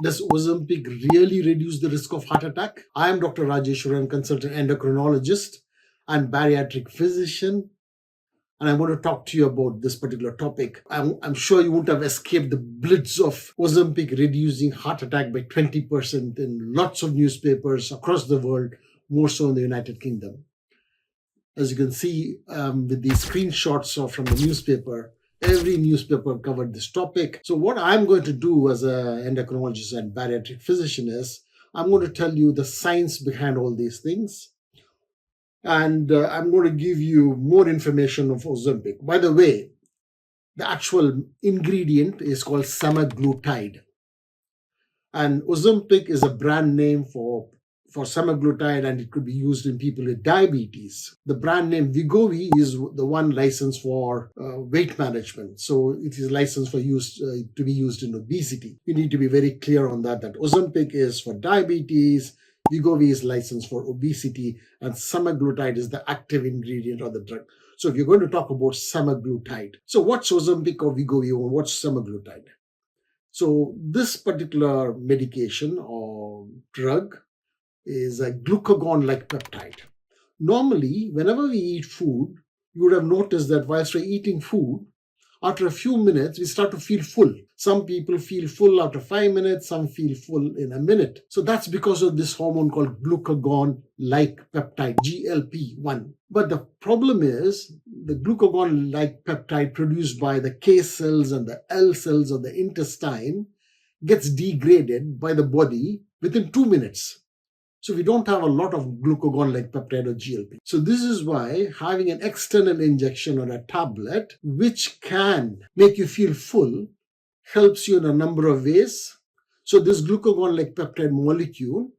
Does Ozempic really reduce the risk of heart attack? I am Dr. Rajeswaran, consultant endocrinologist and bariatric physician, and I want to talk to you about this particular topic. I'm sure you won't have escaped the blitz of Ozempic reducing heart attack by 20% in lots of newspapers across the world, more so in the United Kingdom. As you can see with these screenshots from the newspaper, every newspaper covered this topic. So what I'm going to do as an endocrinologist and bariatric physician is I'm going to tell you the science behind all these things. And I'm going to give you more information of Ozempic. By the way, the actual ingredient is called semaglutide. And Ozempic is a brand name for semaglutide, and it could be used in people with diabetes. The brand name Wegovy is the one licensed for weight management. So it is licensed for use to be used in obesity. You need to be very clear on that Ozempic is for diabetes, Wegovy is licensed for obesity, and semaglutide is the active ingredient of the drug. So if you're going to talk about semaglutide, so what's Ozempic or Wegovy, or what's semaglutide? So this particular medication or drug is a glucagon-like peptide. Normally, whenever we eat food, you would have noticed that whilst we're eating food, after a few minutes, we start to feel full. Some people feel full after 5 minutes, some feel full in a minute. So that's because of this hormone called glucagon-like peptide, GLP-1. But the problem is the glucagon-like peptide produced by the K cells and the L cells of the intestine gets degraded by the body within 2 minutes. So we don't have a lot of glucagon-like peptide or GLP. So this is why having an external injection or a tablet, which can make you feel full, helps you in a number of ways. So this glucagon-like peptide molecule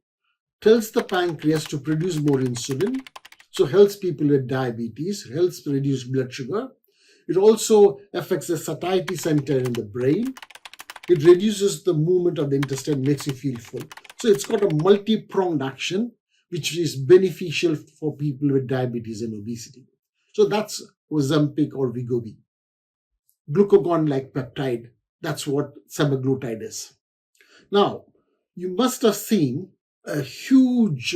tells the pancreas to produce more insulin. So helps people with diabetes, helps reduce blood sugar. It also affects the satiety center in the brain. It reduces the movement of the intestine, makes you feel full. So it's got a multi-pronged action, which is beneficial for people with diabetes and obesity. So that's Ozempic or Wegovy. Glucagon-like peptide, that's what semaglutide is. Now, you must have seen a huge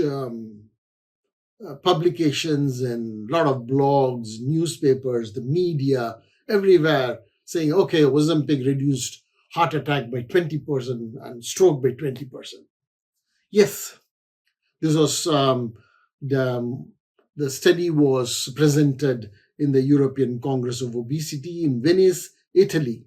publications and a lot of blogs, newspapers, the media, everywhere saying, okay, Ozempic reduced heart attack by 20% and stroke by 20%. Yes, this was the study was presented in the European Congress of Obesity in Venice, Italy.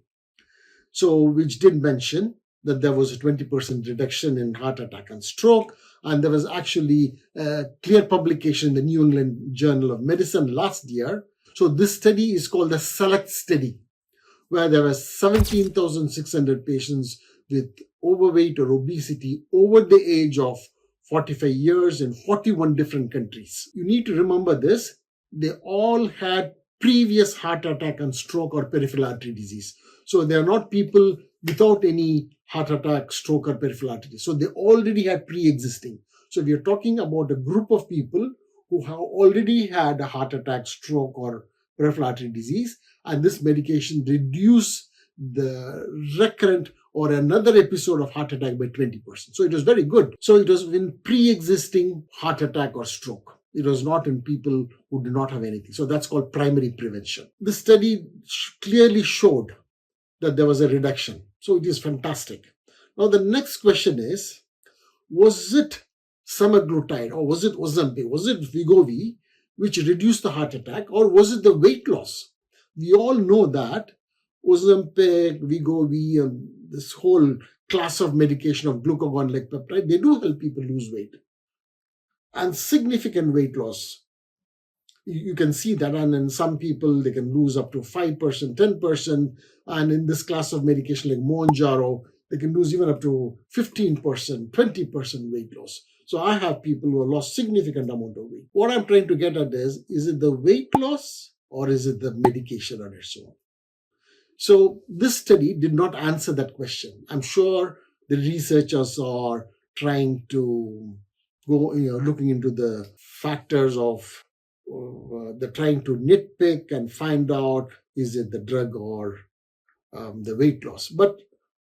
So, which did mention that there was a 20% reduction in heart attack and stroke, and there was actually a clear publication in the New England Journal of Medicine last year. So, this study is called the SELECT study, where there were 17,600 patients with overweight or obesity over the age of 45 years in 41 different countries. You need to remember this. They all had previous heart attack and stroke or peripheral artery disease. So they are not people without any heart attack, stroke, or peripheral artery disease. So they already had pre-existing. So we are talking about a group of people who have already had a heart attack, stroke, or peripheral artery disease, and this medication reduced the recurrent or another episode of heart attack by 20%. So it was very good. So it was in pre-existing heart attack or stroke. It was not in people who did not have anything. So that's called primary prevention. The study clearly showed that there was a reduction. So it is fantastic. Now the next question is, was it semaglutide or was it Ozempic, was it Wegovy which reduced the heart attack, or was it the weight loss? We all know that Ozempic, Wegovy, and this whole class of medication of glucagon-like peptide, they do help people lose weight. And significant weight loss. You can see that, and in some people, they can lose up to 5%, 10%. And in this class of medication like Mounjaro, they can lose even up to 15%, 20% weight loss. So I have people who have lost significant amount of weight. What I'm trying to get at is it the weight loss or is it the medication on its own? So this study did not answer that question. I'm sure the researchers are trying to go, looking into the factors of, they're trying to nitpick and find out, is it the drug or the weight loss? But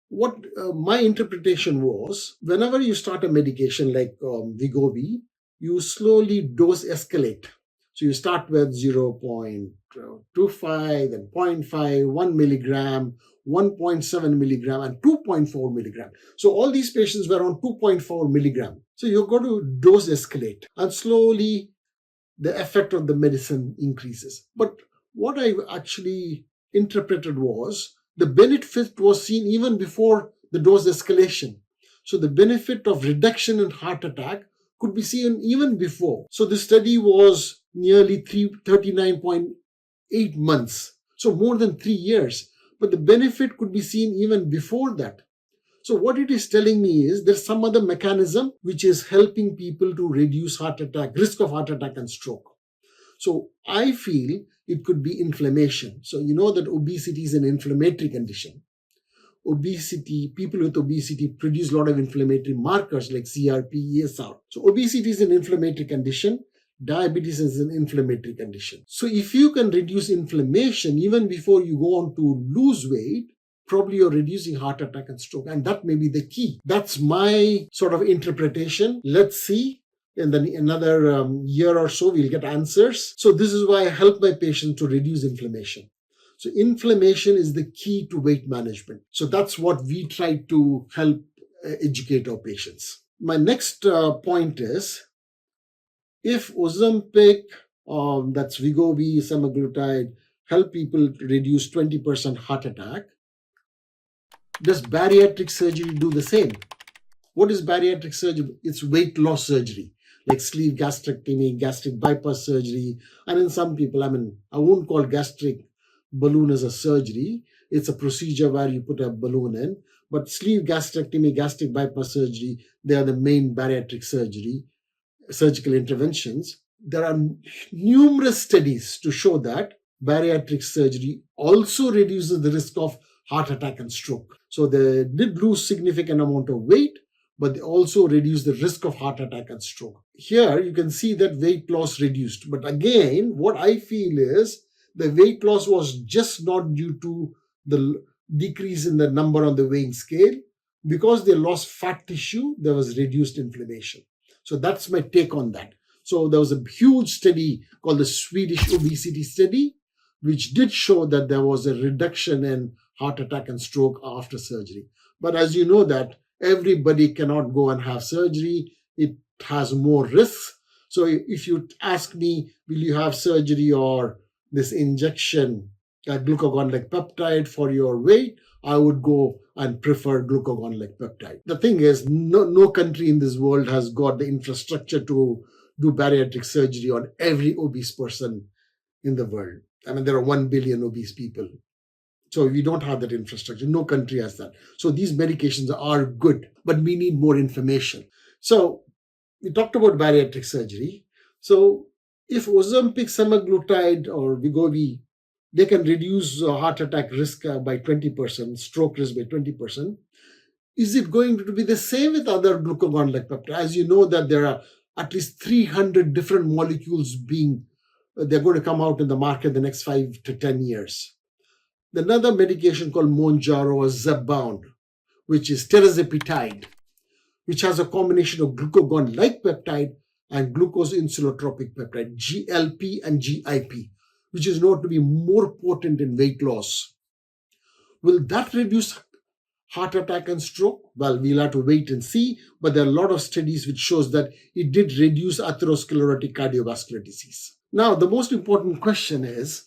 what my interpretation was, whenever you start a medication like Wegovy, you slowly dose escalate. So you start with 0.25, then 0.5, 1 milligram, 1.7 milligram, and 2.4 milligram. So all these patients were on 2.4 milligram. So you're going to dose escalate, and slowly the effect of the medicine increases. But what I actually interpreted was the benefit was seen even before the dose escalation. So the benefit of reduction in heart attack could be seen even before. So the study was nearly 39.8 months, so more than 3 years. But the benefit could be seen even before that. So what it is telling me is there's some other mechanism which is helping people to reduce heart attack, risk of heart attack and stroke. So I feel it could be inflammation. So you know that obesity is an inflammatory condition. People with obesity produce a lot of inflammatory markers like CRP, ESR. So obesity is an inflammatory condition. Diabetes is an inflammatory condition. So if you can reduce inflammation even before you go on to lose weight, probably you're reducing heart attack and stroke. And that may be the key. That's my sort of interpretation. Let's see. In another year or so, we'll get answers. So this is why I help my patients to reduce inflammation. So inflammation is the key to weight management. So that's what we try to help educate our patients. My next point is, if Ozempic, that's Wegovy, semaglutide, help people reduce 20% heart attack, does bariatric surgery do the same? What is bariatric surgery? It's weight loss surgery, like sleeve gastrectomy, gastric bypass surgery. And in some people, I won't call gastric balloon as a surgery. It's a procedure where you put a balloon in. But sleeve gastrectomy, gastric bypass surgery, they are the main bariatric surgical interventions. There are numerous studies to show that bariatric surgery also reduces the risk of heart attack and stroke. So they did lose significant amount of weight, but they also reduce the risk of heart attack and stroke. Here you can see that weight loss reduced. But again, what I feel is the weight loss was just not due to the decrease in the number on the weighing scale. Because they lost fat tissue, there was reduced inflammation. So that's my take on that. So there was a huge study called the Swedish obesity study, which did show that there was a reduction in heart attack and stroke after surgery. But as you know that everybody cannot go and have surgery. It has more risks. So if you ask me, will you have surgery or this injection, glucagon-like peptide for your weight, I would go and prefer glucagon-like peptide. The thing is, no country in this world has got the infrastructure to do bariatric surgery on every obese person in the world. There are 1 billion obese people. So we don't have that infrastructure. No country has that. So these medications are good, but we need more information. So we talked about bariatric surgery. So if Ozempic, semaglutide, or Wegovy, they can reduce heart attack risk by 20%, stroke risk by 20%. Is it going to be the same with other glucagon-like peptides? As you know that there are at least 300 different molecules they're going to come out in the market in the next 5 to 10 years. Another medication called Mounjaro or Zepbound, which is tirzepatide, which has a combination of glucagon-like peptide and glucose insulotropic peptide, GLP and GIP, which is known to be more potent in weight loss. Will that reduce heart attack and stroke? Well, we'll have to wait and see, but there are a lot of studies which shows that it did reduce atherosclerotic cardiovascular disease. Now, the most important question is,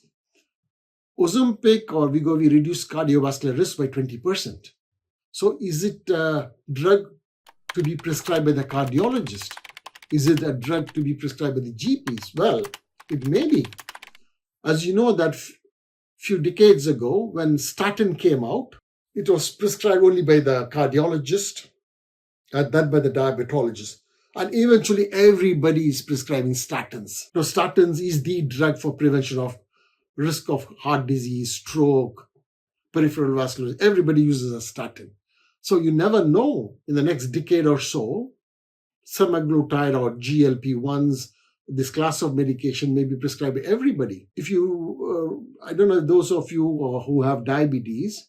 Ozempic or Wegovy reduce cardiovascular risk by 20%. So is it a drug to be prescribed by the cardiologist? Is it a drug to be prescribed by the GPs? Well, it may be. As you know that few decades ago, when statin came out, it was prescribed only by the cardiologist and then by the diabetologist. And eventually everybody is prescribing statins. Now, statins is the drug for prevention of risk of heart disease, stroke, peripheral vascular. Everybody uses a statin. So you never know, in the next decade or so, semaglutide or GLP-1s, this class of medication may be prescribed by everybody. If you, I don't know, those of you who have diabetes,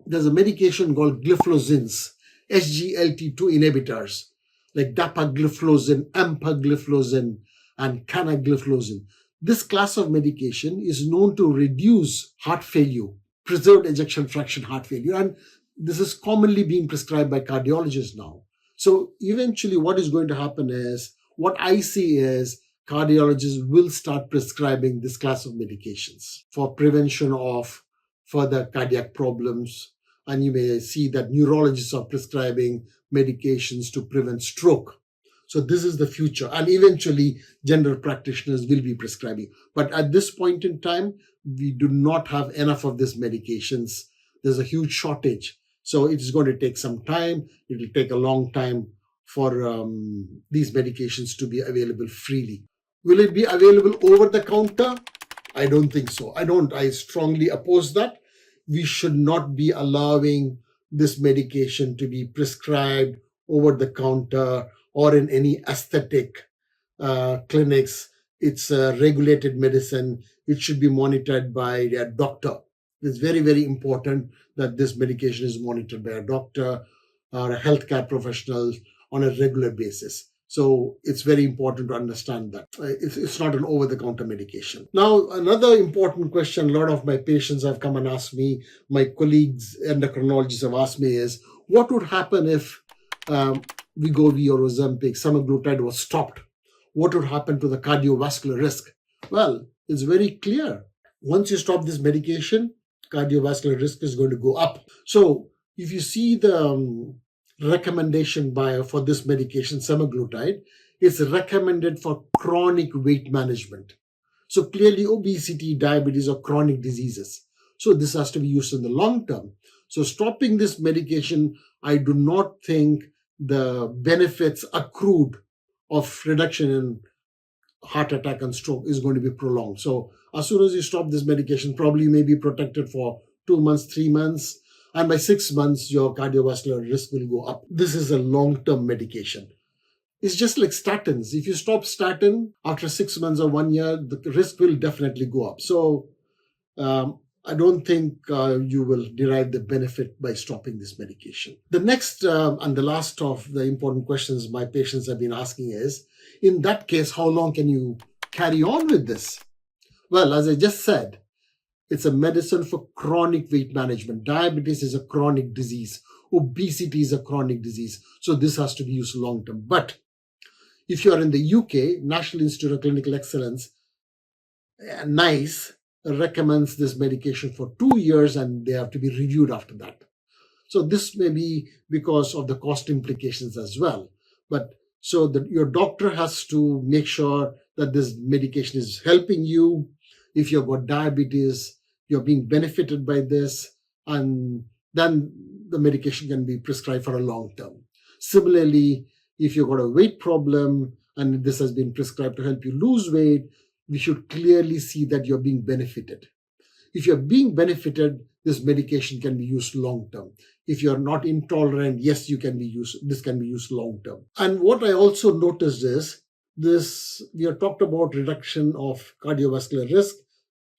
there's a medication called gliflozins, SGLT2 inhibitors, like dapagliflozin, empagliflozin, and canagliflozin. This class of medication is known to reduce heart failure, preserved ejection fraction heart failure, and this is commonly being prescribed by cardiologists now. So eventually what is going to happen is, what I see is cardiologists will start prescribing this class of medications for prevention of further cardiac problems. And you may see that neurologists are prescribing medications to prevent stroke. So this is the future. And eventually general practitioners will be prescribing. But at this point in time, we do not have enough of these medications. There's a huge shortage. So it's going to take some time. It will take a long time for these medications to be available freely. Will it be available over the counter? I don't think so. I strongly oppose that. We should not be allowing this medication to be prescribed over the counter or in any aesthetic clinics. It's a regulated medicine. It should be monitored by a doctor. It's very, very important that this medication is monitored by a doctor or a healthcare professional on a regular basis. So it's very important to understand that. It's not an over-the-counter medication. Now, another important question a lot of my patients have come and asked me, my colleagues, endocrinologists have asked me is, what would happen if Wegovy or Ozempic, semaglutide was stopped? What would happen to the cardiovascular risk? Well, it's very clear. Once you stop this medication, cardiovascular risk is going to go up. So if you see the recommendation for this medication, semaglutide, it's recommended for chronic weight management. So clearly obesity, diabetes are chronic diseases. So this has to be used in the long term. So stopping this medication, I do not think the benefits accrued of reduction in heart attack and stroke is going to be prolonged. So as soon as you stop this medication, probably you may be protected for 2 months, 3 months, and by 6 months, your cardiovascular risk will go up. This is a long-term medication. It's just like statins. If you stop statin after 6 months or 1 year, the risk will definitely go up. So I don't think you will derive the benefit by stopping this medication. The next and the last of the important questions my patients have been asking is, in that case, how long can you carry on with this? Well, as I just said, it's a medicine for chronic weight management. Diabetes is a chronic disease. Obesity is a chronic disease. So this has to be used long term. But if you are in the UK, National Institute of Clinical Excellence, NICE, recommends this medication for 2 years and they have to be reviewed after that. So this may be because of the cost implications as well. But so that your doctor has to make sure that this medication is helping you. If you've got diabetes, you're being benefited by this, and then the medication can be prescribed for a long term. Similarly, if you've got a weight problem and this has been prescribed to help you lose weight, we should clearly see that you're being benefited. If you're being benefited, this medication can be used long term. If you're not intolerant, yes, this can be used long term. And what I also noticed is we have talked about reduction of cardiovascular risk,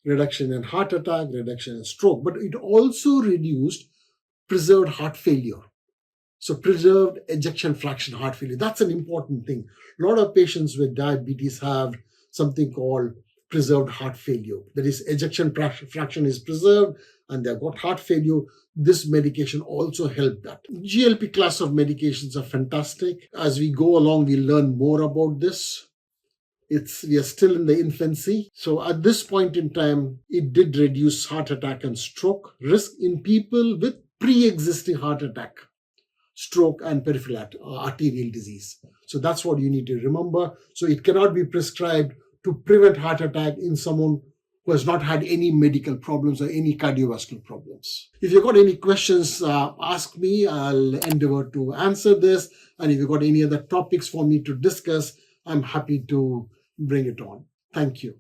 reduction in heart attack, reduction in stroke, but it also reduced preserved heart failure. So preserved ejection fraction heart failure, that's an important thing. A lot of patients with diabetes have something called preserved heart failure. That is, ejection fraction is preserved and they've got heart failure. This medication also helped that. GLP class of medications are fantastic. As we go along, we learn more about this. We are still in the infancy. So at this point in time, it did reduce heart attack and stroke risk in people with pre-existing heart attack, stroke, and peripheral arterial disease. So that's what you need to remember. So it cannot be prescribed to prevent heart attack in someone who has not had any medical problems or any cardiovascular problems. If you've got any questions, ask me. I'll endeavor to answer this. And if you've got any other topics for me to discuss, I'm happy to bring it on. Thank you.